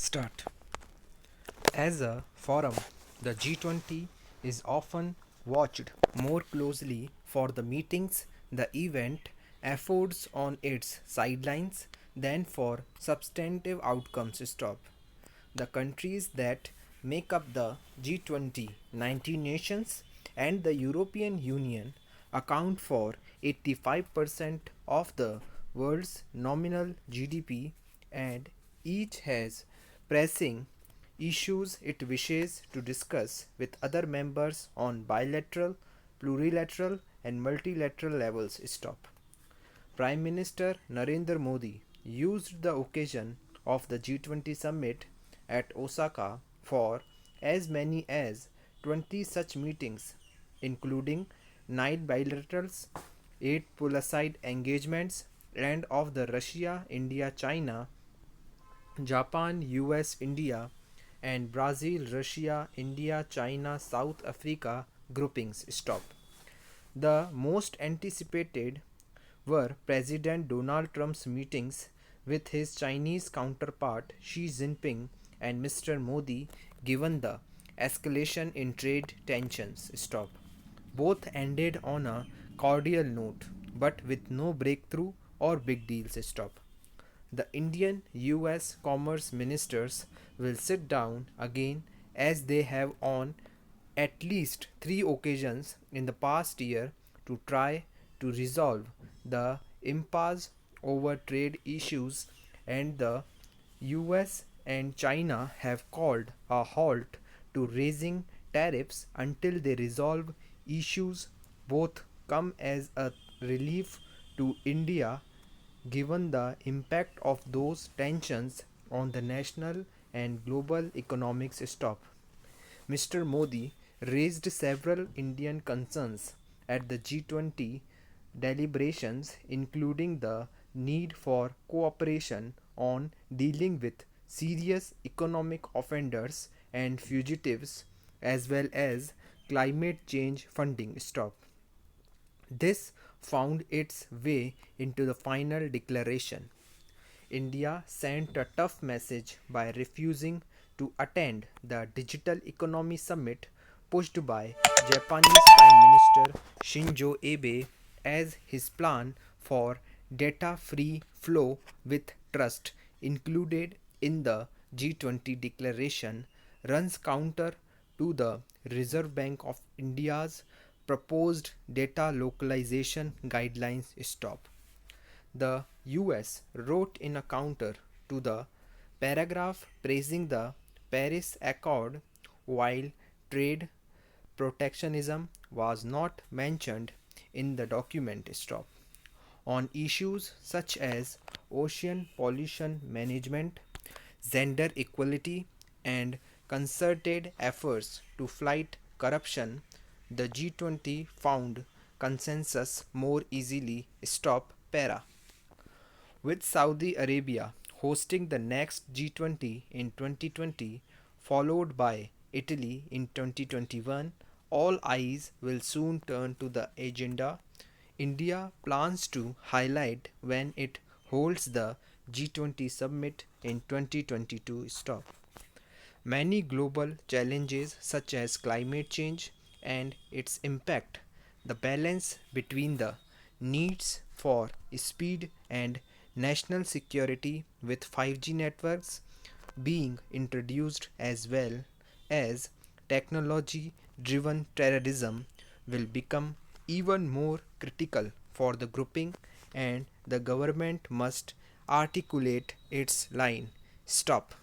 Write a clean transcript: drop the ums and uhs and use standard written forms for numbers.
Start. As a forum, the G20 is often watched more closely for the meetings the event affords on its sidelines than for substantive outcomes. Stop. The countries that make up the G20, 19 nations, and the European Union account for 85% of the world's nominal GDP, and each has pressing issues it wishes to discuss with other members on bilateral, plurilateral, and multilateral levels. Stop. Prime Minister Narendra Modi used the occasion of the G20 summit at Osaka for as many as 20 such meetings, including 9 bilaterals, 8 pull-aside engagements, and of the Russia, India, China, Japan, US, India, and Brazil, Russia, India, China, South Africa groupings. Stop. The most anticipated were President Donald Trump's meetings with his Chinese counterpart Xi Jinping and Mr. Modi, given the escalation in trade tensions. Stop. Both ended on a cordial note, but with no breakthrough or big deals. Stop. The Indian US Commerce Ministers will sit down again as they have on at least 3 occasions in the past year to try to resolve the impasse over trade issues, and the US and China have called a halt to raising tariffs until they resolve issues. Both come as a relief to India given the impact of those tensions on the national and global economics. Stop. Mr. Modi raised several Indian concerns at the G20 deliberations, including the need for cooperation on dealing with serious economic offenders and fugitives, as well as climate change funding. Stop. This found its way into the final declaration. India sent a tough message by refusing to attend the Digital Economy Summit pushed by Japanese Prime Minister Shinzo Abe, as his plan for data free flow with trust included in the G20 declaration runs counter to the Reserve Bank of India's proposed data localization guidelines. Stop. The US wrote in a counter to the paragraph praising the Paris Accord, while trade protectionism was not mentioned in the document. Stop. On issues such as ocean pollution management, gender equality, and concerted efforts to fight corruption, the G20 found consensus more easily. Stop. Para. With Saudi Arabia hosting the next G20 in 2020, followed by Italy in 2021, all eyes will soon turn to the agenda India plans to highlight when it holds the G20 summit in 2022. Stop. Many global challenges such as climate change and its impact, the balance between the needs for speed and national security with 5G networks being introduced, as well as technology driven terrorism, will become even more critical for the grouping, and the government must articulate its line. Stop.